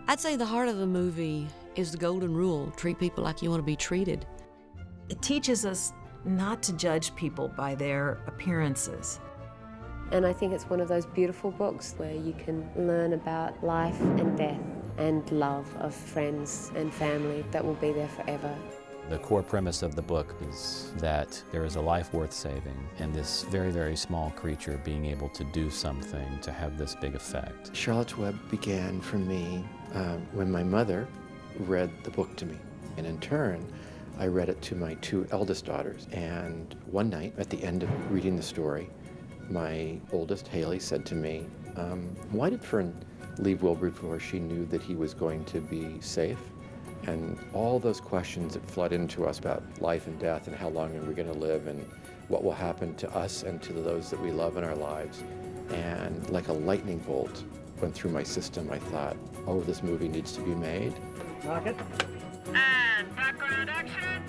I'd say the heart of the movie is the golden rule: treat people like you want to be treated. It teaches us not to judge people by their appearances. And I think it's one of those beautiful books where you can learn about life and death and love of friends and family that will be there forever. The core premise of the book is that there is a life worth saving, and this very, very small creature being able to do something to have this big effect. Charlotte's Web began for me when my mother read the book to me. And in turn, I read it to my two eldest daughters. And one night, at the end of reading the story, my oldest, Haley, said to me, why did Fern leave Wilbur before she knew that he was going to be safe? And all those questions that flood into us about life and death and how long are we going to live and what will happen to us and to those that we love in our lives. And like a lightning bolt went through my system, I thought, oh, this movie needs to be made. Rocket. And background action.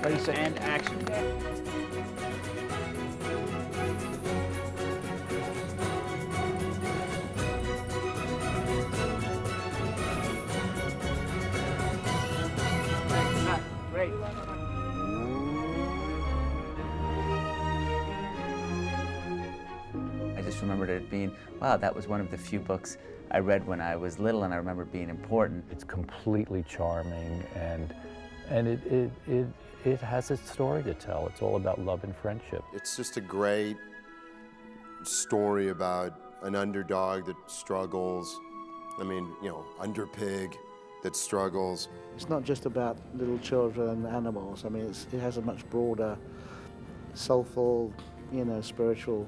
Face and action. Great. I just remembered it being, wow, that was one of the few books I read when I was little, and I remember it being important. It's completely charming, and it has its story to tell. It's all about love and friendship. It's just a great story about an underdog that struggles. I mean, you know, underpig that struggles. It's not just about little children and animals. I mean, it has a much broader, soulful, spiritual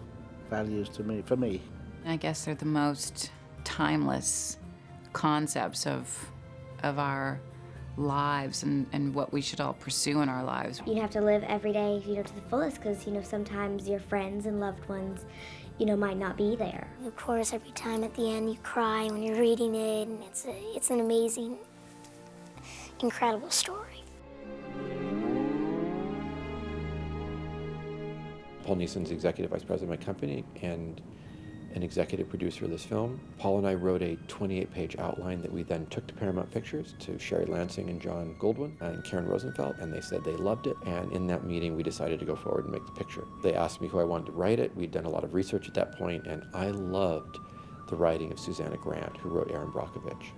values for me. I guess they're the most timeless concepts of our lives and what we should all pursue in our lives. You have to live every day, to the fullest, because, sometimes your friends and loved ones, might not be there. Of course, every time at the end you cry when you're reading it, and it's an amazing, incredible story. Paul Neeson's the executive vice president of my company and an executive producer of this film. Paul and I wrote a 28-page outline that we then took to Paramount Pictures, to Sherry Lansing and John Goldwyn and Karen Rosenfeld, and they said they loved it. And in that meeting, we decided to go forward and make the picture. They asked me who I wanted to write it. We'd done a lot of research at that point, and I loved the writing of Susanna Grant, who wrote Erin Brockovich.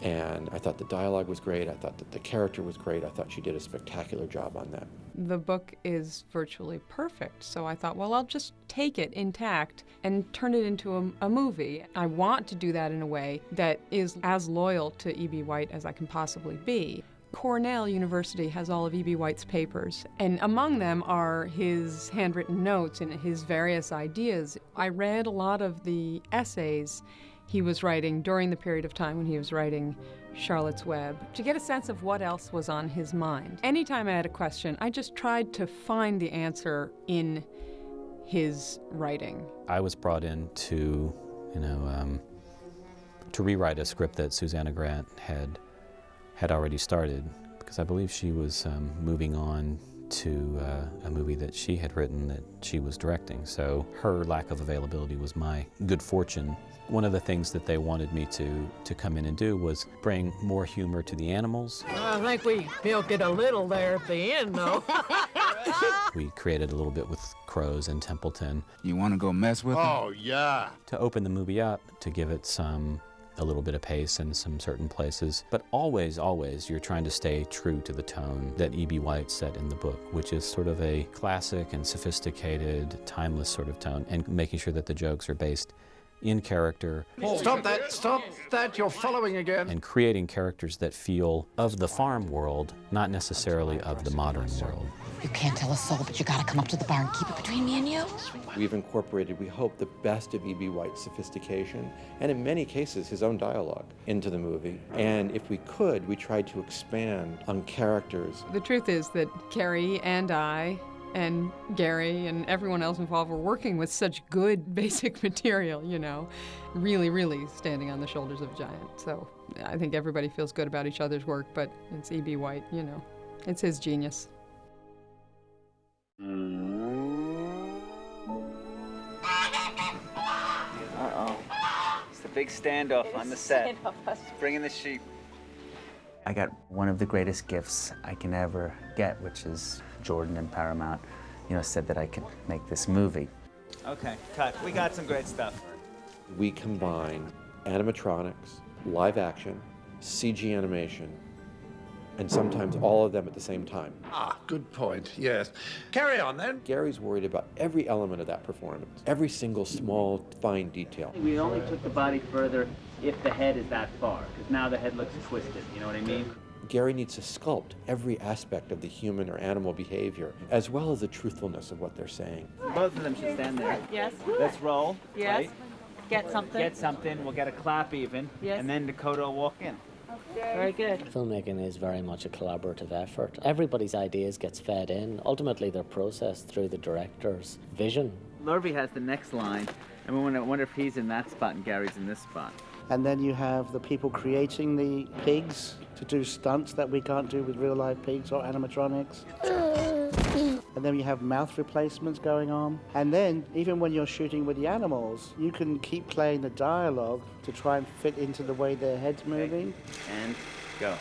And I thought the dialogue was great. I thought that the character was great. I thought she did a spectacular job on that. The book is virtually perfect, so I thought, well, I'll just take it intact and turn it into a movie. I want to do that in a way that is as loyal to E.B. White as I can possibly be. Cornell University has all of E.B. White's papers, and among them are his handwritten notes and his various ideas. I read a lot of the essays he was writing during the period of time when he was writing Charlotte's Web to get a sense of what else was on his mind. Anytime I had a question, I just tried to find the answer in his writing. I was brought in to rewrite a script that Susanna Grant had already started, because I believe she was moving on to a movie that she had written that she was directing. So her lack of availability was my good fortune. One of the things that they wanted me to come in and do was bring more humor to the animals. I think we milked it a little there at the end, though. We created a little bit with crows and Templeton. You want to go mess with them? Oh, yeah. To open the movie up, to give it a little bit of pace in some certain places. But always, always, you're trying to stay true to the tone that E.B. White set in the book, which is sort of a classic and sophisticated, timeless sort of tone, and making sure that the jokes are based in character. Stop that, you're following again. And creating characters that feel of the farm world, not necessarily of the modern world. You can't tell a soul, but you gotta come up to the bar and keep it between me and you. We've incorporated, we hope, the best of E.B. White's sophistication, and in many cases, his own dialogue, into the movie. And if we could, we tried to expand on characters. The truth is that Carrie and I and Gary and everyone else involved were working with such good basic material, really, really standing on the shoulders of a giant. So I think everybody feels good about each other's work, but it's E.B. White, it's his genius. Uh-oh. Is the big standoff on the set. Bring in the sheep. I got one of the greatest gifts I can ever get, which is Jordan and Paramount, said that I could make this movie. Okay, cut. We got some great stuff. We combine animatronics, live action, CG animation, and sometimes all of them at the same time. Ah, good point, yes. Carry on then. Gary's worried about every element of that performance, every single small, fine detail. We only took the body further if the head is that far, because now the head looks twisted, you know what I mean? Gary needs to sculpt every aspect of the human or animal behavior, as well as the truthfulness of what they're saying. Both of them should stand there. Yes. Let's roll. Yes. Right? Get something. Get something. We'll get a clap even. Yes. And then Dakota will walk in. Very good. Filmmaking is very much a collaborative effort. Everybody's ideas gets fed in. Ultimately, they're processed through the director's vision. Lurvy has the next line, and we wonder if he's in that spot and Gary's in this spot. And then you have the people creating the pigs to do stunts that we can't do with real live pigs or animatronics. And then you have mouth replacements going on. And then, even when you're shooting with the animals, you can keep playing the dialogue to try and fit into the way their head's moving. And go.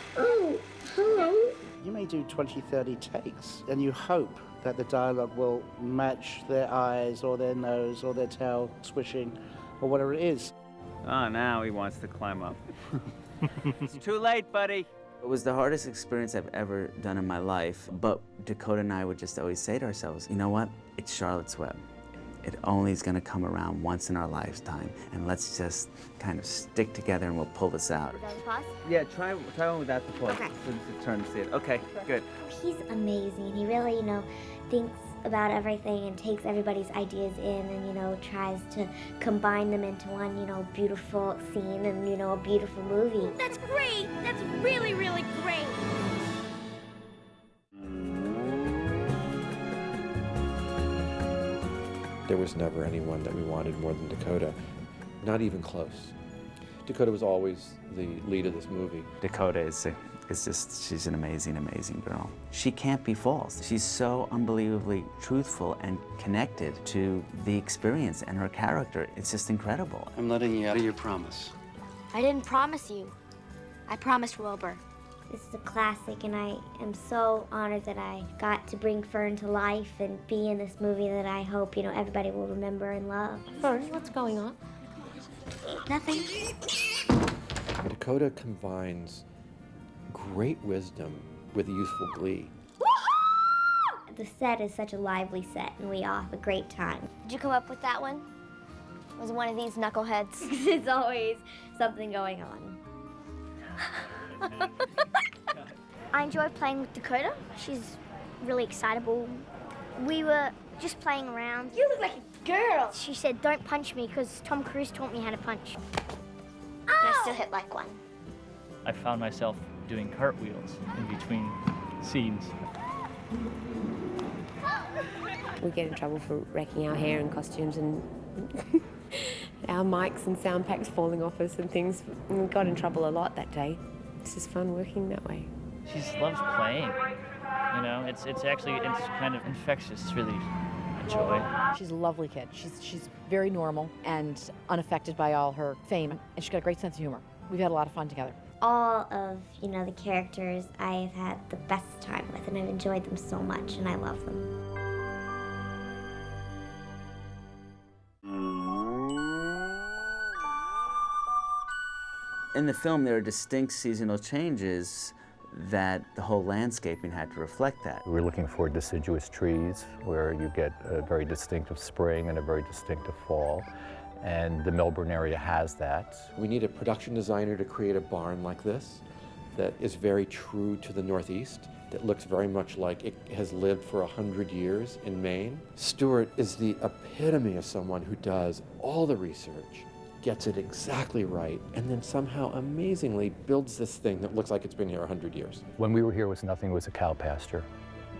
You may do 20, 30 takes, and you hope that the dialogue will match their eyes or their nose or their tail swishing or whatever it is. Oh, now he wants to climb up. It's too late, buddy. It was the hardest experience I've ever done in my life, but Dakota and I would just always say to ourselves, you know what? It's Charlotte's Web. It only is going to come around once in our lifetime, and let's just kind of stick together and we'll pull this out. Yeah, try one without the pause. Okay. To turn to see it. Okay, good. He's amazing. He really, thinks about everything and takes everybody's ideas in and, tries to combine them into one, beautiful scene and, a beautiful movie. That's great. That's really, really great. There was never anyone that we wanted more than Dakota, not even close. Dakota was always the lead of this movie. Dakota is she's an amazing, amazing girl. She can't be false. She's so unbelievably truthful and connected to the experience and her character. It's just incredible. I'm letting you out of your promise. I didn't promise you. I promised Wilbur. This is a classic, and I am so honored that I got to bring Fern to life and be in this movie that I hope, everybody will remember and love. Fern, what's going on? Nothing. Dakota combines great wisdom with youthful glee. The set is such a lively set, and we all have a great time. Did you come up with that one? Was it one of these knuckleheads? It's always something going on. I enjoy playing with Dakota. She's really excitable. We were just playing around. You look like a girl. She said, don't punch me, because Tom Cruise taught me how to punch. And I still hit like one. I found myself doing cartwheels in between scenes. We get in trouble for wrecking our hair and costumes and our mics and sound packs falling off us and things. We got in trouble a lot that day. It's just fun working that way. She just loves playing. It's kind of infectious. It's really a joy. She's a lovely kid. She's very normal and unaffected by all her fame, and she's got a great sense of humor. We've had a lot of fun together. All of, the characters I have had the best time with, and I've enjoyed them so much, and I love them. In the film, there are distinct seasonal changes that the whole landscaping had to reflect that. We're looking for deciduous trees where you get a very distinctive spring and a very distinctive fall. And the Melbourne area has that. We need a production designer to create a barn like this that is very true to the Northeast, that looks very much like it has lived for 100 years in Maine. Stuart is the epitome of someone who does all the research, gets it exactly right, and then somehow amazingly builds this thing that looks like it's been here 100 years. When we were here, it was nothing. It was a cow pasture.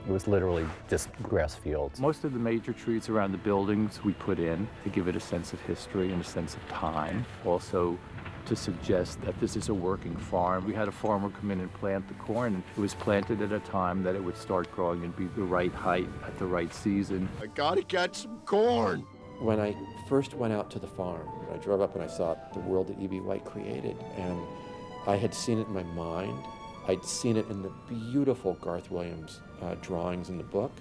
It was literally just grass fields. Most of the major trees around the buildings we put in to give it a sense of history and a sense of time. Also to suggest that this is a working farm. We had a farmer come in and plant the corn, and it was planted at a time that it would start growing and be the right height at the right season. I gotta get some corn. When I first went out to the farm, I drove up and I saw the world that E.B. White created, and I had seen it in my mind. I'd seen it in the beautiful Garth Williams drawings in the book,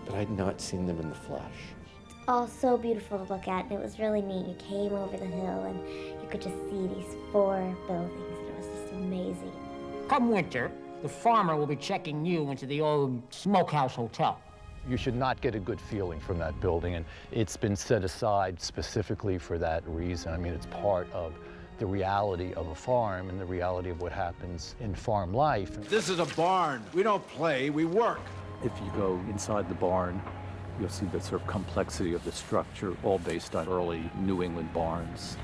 but I'd not seen them in the flesh. All so beautiful to look at, and it was really neat. You came over the hill and you could just see these 4 buildings, and it was just amazing. Come winter, the farmer will be checking you into the old Smokehouse Hotel. You should not get a good feeling from that building, and it's been set aside specifically for that reason. I mean, it's part of the reality of a farm and the reality of what happens in farm life. This is a barn. We don't play, we work. If you go inside the barn, you'll see the sort of complexity of the structure, all based on early New England barns.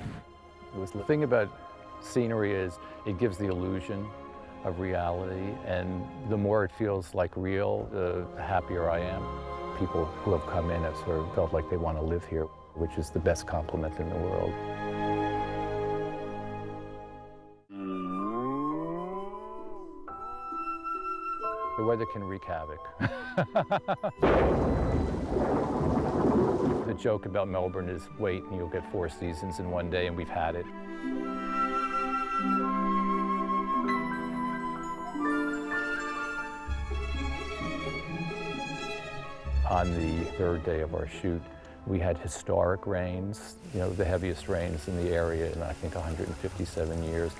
The thing about scenery is it gives the illusion of reality, and the more it feels like real, the happier I am. People who have come in have sort of felt like they want to live here, which is the best compliment in the world. The weather can wreak havoc. The joke about Melbourne is wait and you'll get 4 seasons in one day, and we've had it. On the 3rd day of our shoot, we had historic rains, the heaviest rains in the area in, I think, 157 years.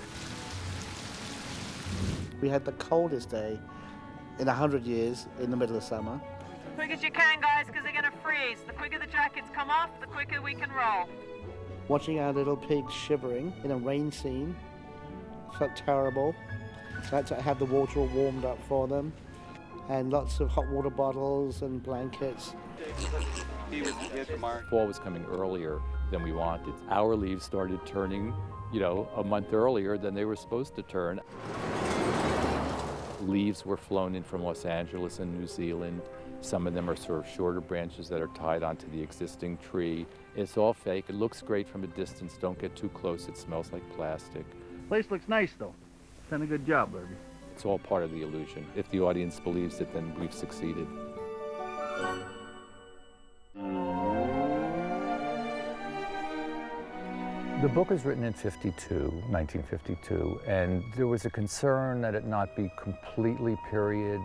We had the coldest day in 100 years in the middle of summer. Quick as you can, guys, because they're going to freeze. The quicker the jackets come off, the quicker we can roll. Watching our little pigs shivering in a rain scene felt terrible. So I had to have the water all warmed up for them, and lots of hot water bottles and blankets. Fall was coming earlier than we wanted. Our leaves started turning, a month earlier than they were supposed to turn. Leaves were flown in from Los Angeles and New Zealand. Some of them are sort of shorter branches that are tied onto the existing tree. It's all fake. It looks great from a distance. Don't get too close. It smells like plastic. Place looks nice, though. Done a good job, baby. It's all part of the illusion. If the audience believes it, then we've succeeded. The book was written in 1952, and there was a concern that it not be completely period.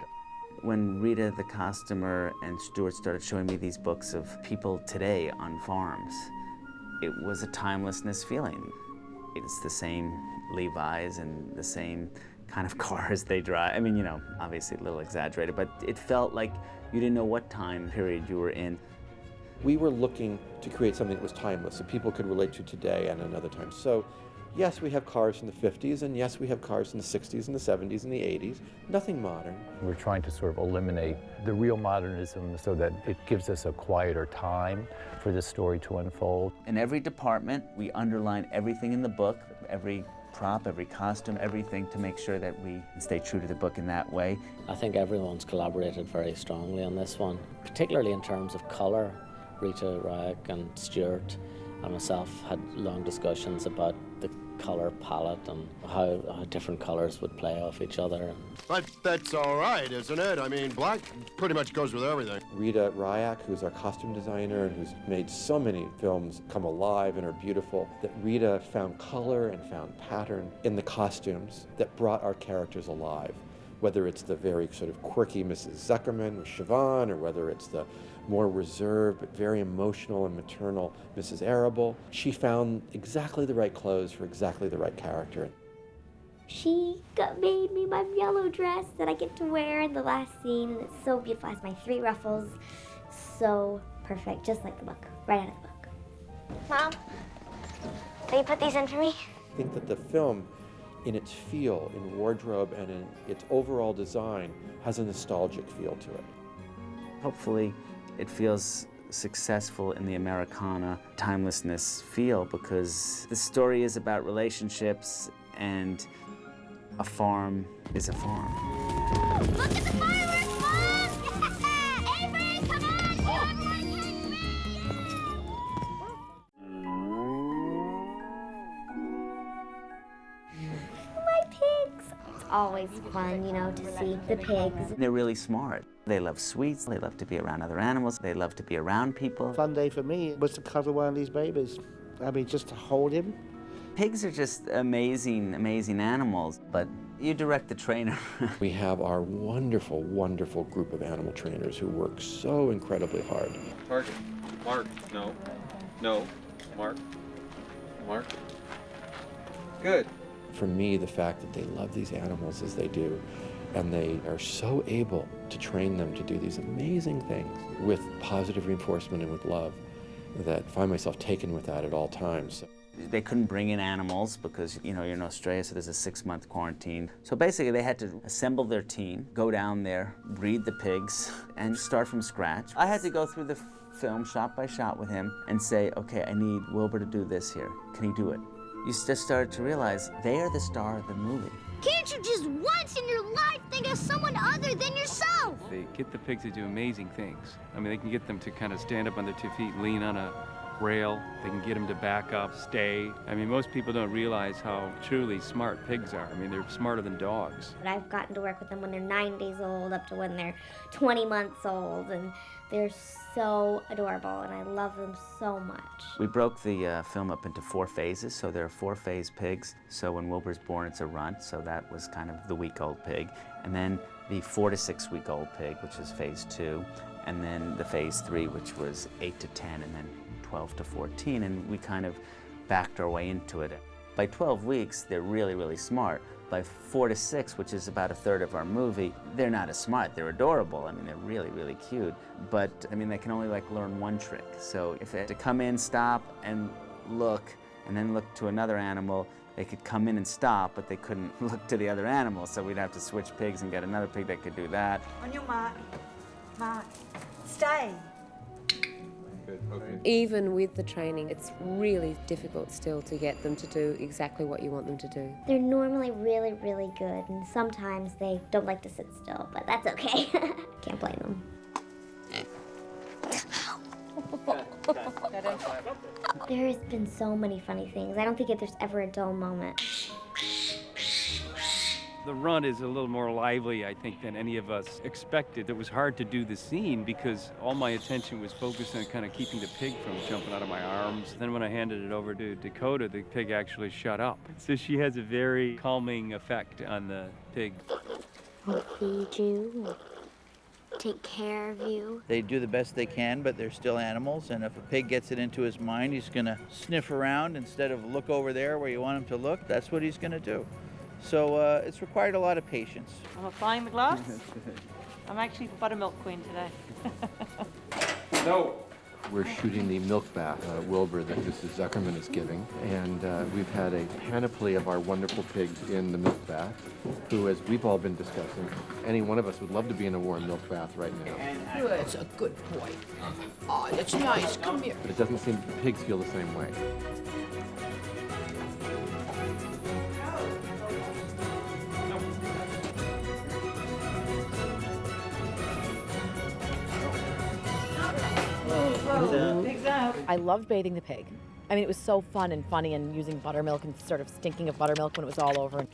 When Rita, the costumer, and Stuart started showing me these books of people today on farms, it was a timelessness feeling. It's the same Levi's and the same kind of cars they drive. I mean, obviously a little exaggerated, but it felt like you didn't know what time period you were in. We were looking to create something that was timeless, that people could relate to today and another time. So, yes, we have cars from the 50s, and yes, we have cars from the 60s and the 70s and the 80s. Nothing modern. We're trying to sort of eliminate the real modernism so that it gives us a quieter time for this story to unfold. In every department, we underline everything in the book, every prop, every costume, everything, to make sure that we stay true to the book in that way. I think everyone's collaborated very strongly on this one, particularly in terms of colour. Rita Ryak and Stuart and myself had long discussions about the colour palette and how different colours would play off each other. But that's all right, isn't it? I mean, black pretty much goes with everything. Rita Ryak, who's our costume designer and who's made so many films come alive and are beautiful, that Rita found color and found pattern in the costumes that brought our characters alive. Whether it's the very sort of quirky Mrs. Zuckerman with Siobhan, or whether it's the more reserved but very emotional and maternal Mrs. Arable, she found exactly the right clothes for exactly the right character. She made me my yellow dress that I get to wear in the last scene, and it's so beautiful. It has my 3 ruffles. So perfect, just like the book, right out of the book. Mom, will you put these in for me? I think that the film, in its feel, in wardrobe, and in its overall design, has a nostalgic feel to it. Hopefully, it feels successful in the Americana timelessness feel, because the story is about relationships, and a farm is a farm. Look at the fireworks, Mom! Avery, come on! My pigs! It's always fun, you know, to see the pigs. They're really smart. They love sweets, they love to be around other animals, they love to be around people. Fun day for me was to cuddle one of these babies. I mean, just to hold him. Pigs are just amazing, amazing animals, but you direct the trainer. We have our wonderful, wonderful group of animal trainers who work so incredibly hard. Target. Mark. No. No. Mark. Mark. Good. For me, the fact that they love these animals as they do, and they are so able to train them to do these amazing things with positive reinforcement and with love, that I find myself taken with that at all times. They couldn't bring in animals because, you know, you're in Australia, so there's a 6-month quarantine. So basically they had to assemble their team, go down there, breed the pigs, and start from scratch. I had to go through the film shot by shot with him and say, okay, I need Wilbur to do this here. Can he do it? You just started to realize they are the star of the movie. Can't you just once in your life think of someone other than yourself? They get the pigs to do amazing things. I mean, they can get them to kind of stand up on their 2 feet, lean on a rail. They can get them to back up, stay. I mean, most people don't realize how truly smart pigs are. I mean, they're smarter than dogs. But I've gotten to work with them when they're 9 days old up to when they're 20 months old, and they're so adorable, and I love them so much. We broke the film up into 4 phases, so there are 4-phase pigs. So when Wilbur's born, it's a runt, so that was kind of the week-old pig. And then the 4 to 6 week old pig, which is phase 2. And then the phase 3, which was 8 to 10, and then 12 to 14, and we kind of backed our way into it. By 12 weeks, they're really, really smart. By 4 to 6, which is about a third of our movie, they're not as smart. They're adorable. I mean, they're really, really cute. But, I mean, they can only, like, learn one trick. So if they had to come in, stop, and look, and then look to another animal, they could come in and stop, but they couldn't look to the other animal. So we'd have to switch pigs and get another pig that could do that. On your mark. Mark. Stay. Good. Okay. Even with the training, it's really difficult still to get them to do exactly what you want them to do. They're normally really, really good, and sometimes they don't like to sit still, but that's okay. Can't blame them. There has been so many funny things. I don't think there's ever a dull moment. The run is a little more lively, I think, than any of us expected. It was hard to do the scene because all my attention was focused on kind of keeping the pig from jumping out of my arms. Then when I handed it over to Dakota, the pig actually shut up. So she has a very calming effect on the pig. We'll feed you, we'll take care of you. They do the best they can, but they're still animals, and if a pig gets it into his mind, he's gonna sniff around instead of look over there where you want him to look. That's what he's gonna do. So it's required a lot of patience. I'm applying the gloves. I'm actually buttermilk queen today. No. We're shooting the milk bath, Wilbur, that Mrs. Zuckerman is giving. And we've had a panoply of our wonderful pigs in the milk bath, who, as we've all been discussing, any one of us would love to be in a warm milk bath right now. That's a good boy. Oh, that's nice. Come here. But it doesn't seem pigs feel the same way. I loved bathing the pig. I mean, it was so fun and funny, and using buttermilk and sort of stinking of buttermilk when it was all over.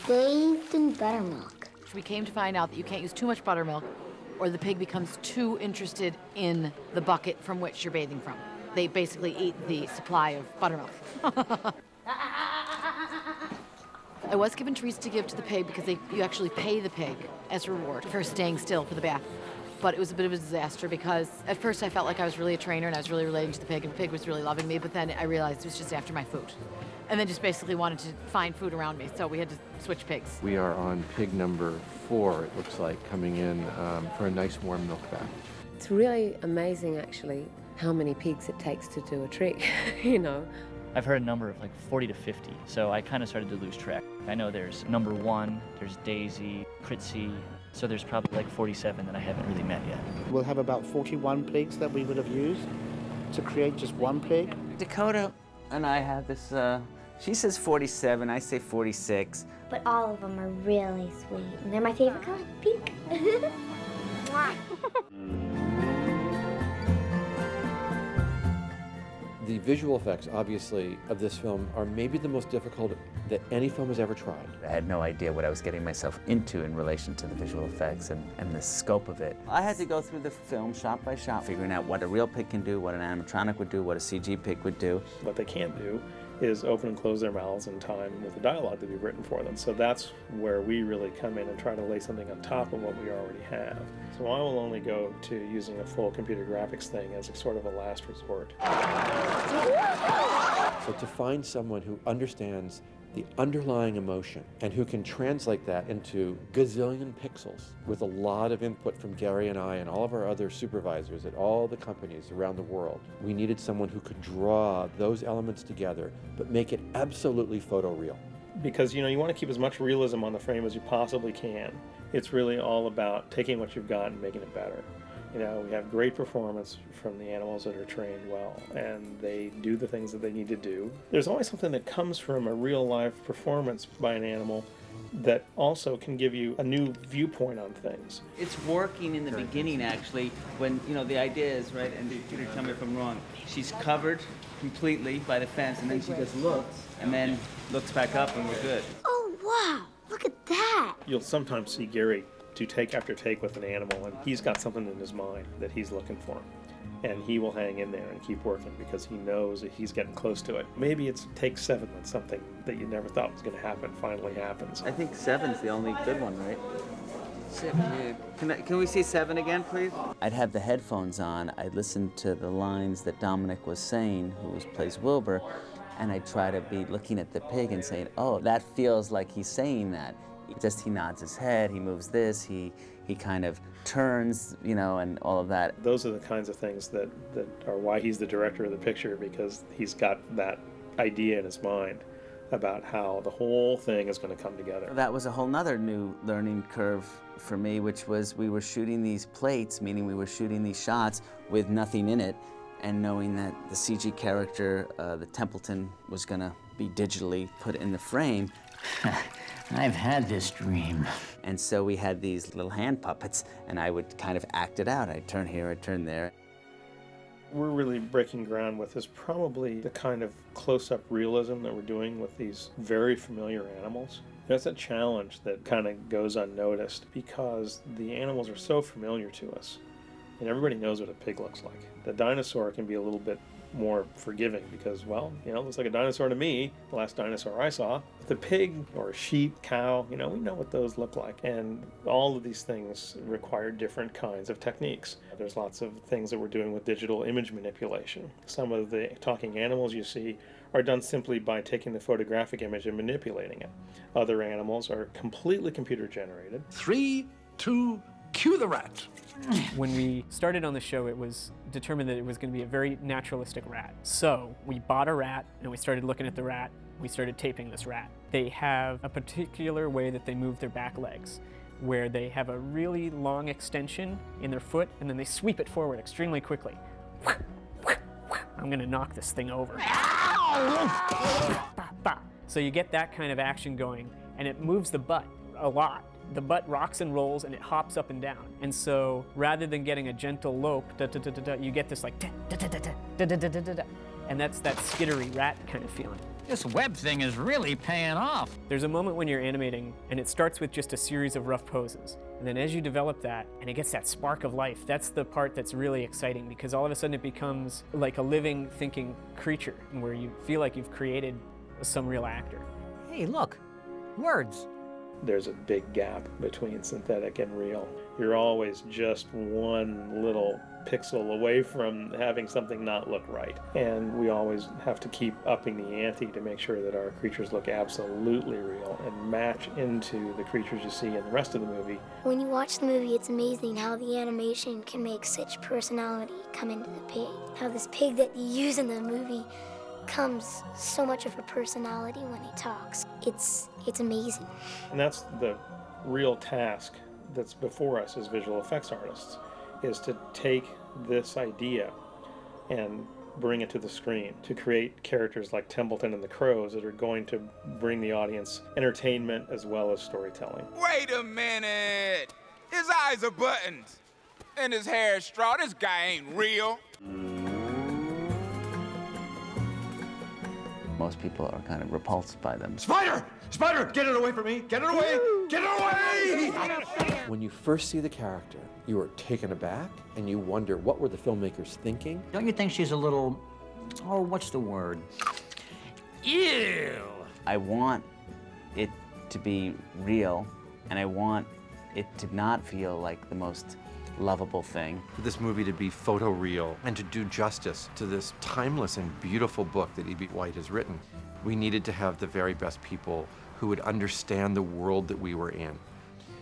Bathed in buttermilk. We came to find out that you can't use too much buttermilk or the pig becomes too interested in the bucket from which you're bathing from. They basically eat the supply of buttermilk. I was given treats to give to the pig because you actually pay the pig as a reward for staying still for the bath. But it was a bit of a disaster because at first I felt like I was really a trainer and I was really relating to the pig and the pig was really loving me, but then I realized it was just after my food. And then just basically wanted to find food around me, so we had to switch pigs. We are on pig number 4, it looks like, coming in for a nice warm milk bath. It's really amazing, actually, how many pigs it takes to do a trick, you know. I've heard a number of like 40 to 50, so I kind of started to lose track. I know there's number 1, there's Daisy, Pritzy, so there's probably like 47 that I haven't really met yet. We'll have about 41 pigs that we would have used to create just one pig. Dakota and I have this, she says 47, I say 46. But all of them are really sweet, and they're my favorite color, pink. The visual effects, obviously, of this film are maybe the most difficult that any film has ever tried. I had no idea what I was getting myself into in relation to the visual effects and the scope of it. I had to go through the film shot by shot, figuring out what a real pig can do, what an animatronic would do, what a CG pig would do. What they can't do is open and close their mouths in time with the dialogue that we've written for them. So that's where we really come in and try to lay something on top of what we already have. So I will only go to using a full computer graphics thing as a sort of a last resort. So to find someone who understands the underlying emotion and who can translate that into gazillion pixels with a lot of input from Gary and I and all of our other supervisors at all the companies around the world. We needed someone who could draw those elements together but make it absolutely photoreal. Because you want to keep as much realism on the frame as you possibly can. It's really all about taking what you've got and making it better. We have great performance from the animals that are trained well, and they do the things that they need to do. There's always something that comes from a real-life performance by an animal that also can give you a new viewpoint on things. It's working in the beginning, actually, when, the idea is, right, and Peter, tell me if I'm wrong, she's covered completely by the fence, and then she just looks, and then looks back up, and we're good. Oh, wow, look at that. You'll sometimes see Gary do take after take with an animal, and he's got something in his mind that he's looking for. And he will hang in there and keep working because he knows that he's getting close to it. Maybe it's take 7 when something that you never thought was going to happen finally happens. I think 7's the only good one, right? 7. Can we see 7 again, please? I'd have the headphones on. I'd listen to the lines that Dominic was saying, who plays Wilbur, and I'd try to be looking at the pig and saying, oh, that feels like he's saying that. He nods his head, he moves this, he kind of turns, and all of that. Those are the kinds of things that are why he's the director of the picture, because he's got that idea in his mind about how the whole thing is going to come together. That was a whole nother new learning curve for me, which was we were shooting these plates, meaning we were shooting these shots with nothing in it, and knowing that the CG character, the Templeton, was going to be digitally put in the frame. I've had this dream. And so we had these little hand puppets, and I would kind of act it out. I'd turn here, I'd turn there. We're really breaking ground with is probably the kind of close-up realism that we're doing with these very familiar animals. That's a challenge that kind of goes unnoticed because the animals are so familiar to us, and everybody knows what a pig looks like. The dinosaur can be a little bit more forgiving because, well, it looks like a dinosaur to me, the last dinosaur I saw. But the pig or a sheep, cow, we know what those look like. And all of these things require different kinds of techniques. There's lots of things that we're doing with digital image manipulation. Some of the talking animals you see are done simply by taking the photographic image and manipulating it. Other animals are completely computer generated. 3, 2, cue the rat. When we started on the show, it was determined that it was going to be a very naturalistic rat. So we bought a rat and we started looking at the rat. We started taping this rat. They have a particular way that they move their back legs, where they have a really long extension in their foot and then they sweep it forward extremely quickly. I'm going to knock this thing over. So you get that kind of action going, and it moves the butt a lot. The butt rocks and rolls and it hops up and down. And so rather than getting a gentle lope, you get this like and that's that skittery rat kind of feeling. This web thing is really paying off. There's a moment when you're animating and it starts with just a series of rough poses. And then as you develop that and it gets that spark of life, that's the part that's really exciting because all of a sudden it becomes like a living, thinking creature where you feel like you've created some real actor. Hey, look, words. There's a big gap between synthetic and real. You're always just one little pixel away from having something not look right. And we always have to keep upping the ante to make sure that our creatures look absolutely real and match into the creatures you see in the rest of the movie. When you watch the movie, it's amazing how the animation can make such personality come into the pig. How this pig that you use in the movie comes so much of a personality when he talks. It's amazing. And that's the real task that's before us as visual effects artists, is to take this idea and bring it to the screen, to create characters like Templeton and the Crows that are going to bring the audience entertainment as well as storytelling. Wait a minute! His eyes are buttons, and his hair is straw. This guy ain't real. most people are kind of repulsed by them. Spider! Spider! Get it away from me! Get it away! Get it away! When you first see the character, you are taken aback and you wonder, what were the filmmakers thinking? Don't you think she's a little, oh, what's the word? Ew! I want it to be real, and I want it to not feel like the most lovable thing. For this movie to be photoreal and to do justice to this timeless and beautiful book that E.B. White has written, we needed to have the very best people who would understand the world that we were in.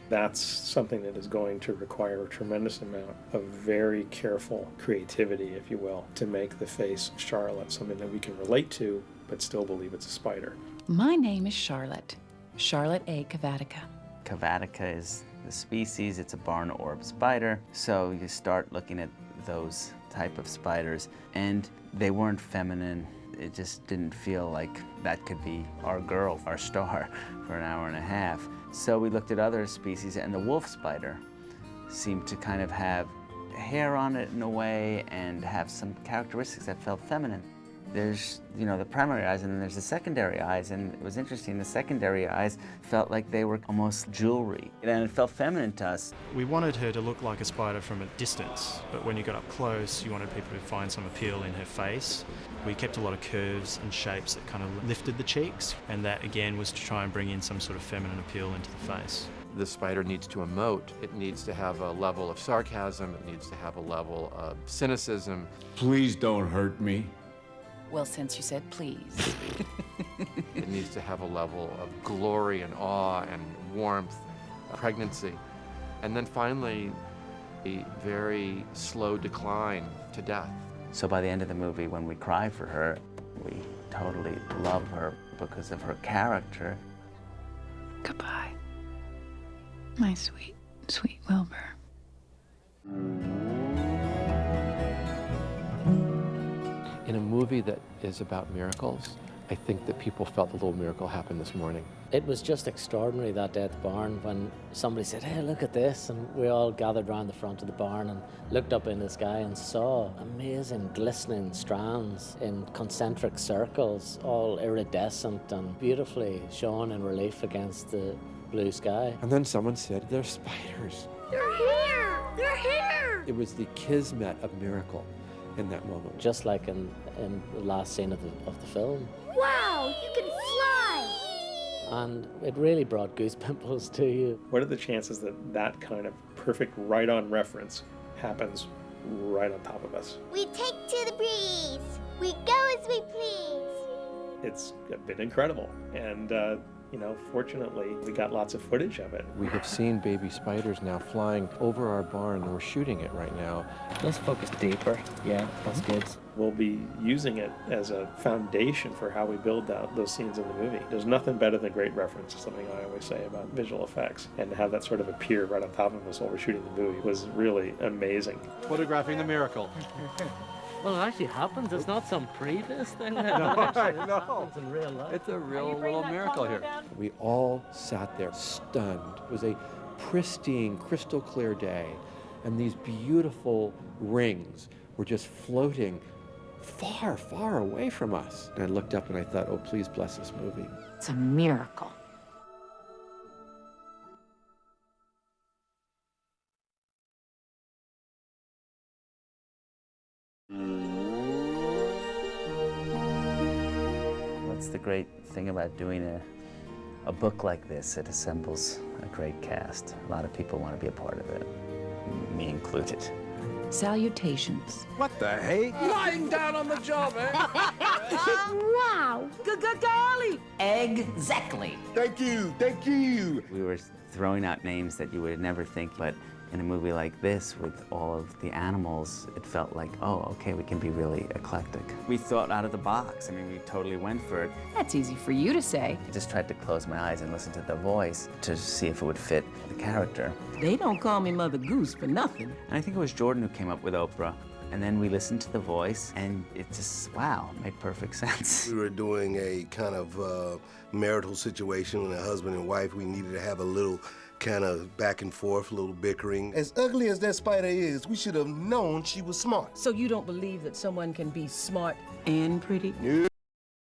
That's something that is going to require a tremendous amount of very careful creativity, if you will, to make the face of Charlotte something that we can relate to, but still believe it's a spider. My name is Charlotte A. Cavatica. Cavatica is the species. It's a barn orb spider. So you start looking at those type of spiders, and they weren't feminine. It just didn't feel like that could be our girl, our star, for an hour and a half. So we looked at other species, and the wolf spider seemed to kind of have hair on it in a way and have some characteristics that felt feminine. There's, you know, the primary eyes, and then there's the secondary eyes, and it was interesting. The secondary eyes felt like they were almost jewelry, and it felt feminine to us. We wanted her to look like a spider from a distance, but when you got up close, you wanted people to find some appeal in her face. We kept a lot of curves and shapes that kind of lifted the cheeks, and that again was to try and bring in some sort of feminine appeal into the face. The spider needs to emote. It needs to have a level of sarcasm. It needs to have a level of cynicism. Please don't hurt me. Well, since you said please. It needs to have a level of glory and awe and warmth, pregnancy. And then finally, a very slow decline to death. So by the end of the movie, when we cry for her, we totally love her because of her character. Goodbye, my sweet, sweet Wilbur. In a movie that is about miracles, I think that people felt the little miracle happen this morning. It was just extraordinary that day at the barn when somebody said, hey, look at this, and we all gathered around the front of the barn and looked up in the sky and saw amazing glistening strands in concentric circles, all iridescent and beautifully shown in relief against the blue sky. And then someone said, they're spiders. They're here! They're here! It was the kismet of miracle in that moment. Just like in the last scene of the film. Wow, you can fly! And it really brought goose pimples to you. What are the chances that that kind of perfect right-on reference happens right on top of us? We take to the breeze. We go as we please. It's been incredible. And, you know, fortunately, we got lots of footage of it. We have seen baby spiders now flying over our barn, and we're shooting it right now. Let's focus deeper. Yeah, that's good. We'll be using it as a foundation for how we build out those scenes in the movie. There's nothing better than great reference, something I always say about visual effects. And to have that sort of appear right on top of us while we're shooting the movie was really amazing. Photographing the miracle. Well, it actually happens. It's not some previous thing. That happens in real life. It's a real little miracle here. We all sat there stunned. It was a pristine, crystal clear day, and these beautiful rings were just floating far, far away from us. And I looked up and I thought, oh, please bless this movie. It's a miracle. What's the great thing about doing a book like this? It assembles a great cast. A lot of people want to be a part of it, me included. Salutations. What the hey? Lying down on the job, eh? Wow! Golly! Exactly. Thank you, thank you. We were throwing out names that you would never think, but in a movie like this, with all of the animals, it felt like, oh, okay, we can be really eclectic. We thought out of the box. I mean, we totally went for it. That's easy for you to say. I just tried to close my eyes and listen to the voice to see if it would fit the character. They don't call me Mother Goose for nothing. And I think it was Jordan who came up with Oprah. And then we listened to the voice, and it just, wow, made perfect sense. We were doing a kind of marital situation with a husband and wife. We needed to have a little kind of back and forth, a little bickering. As ugly as that spider is, we should have known she was smart. So you don't believe that someone can be smart and pretty? No.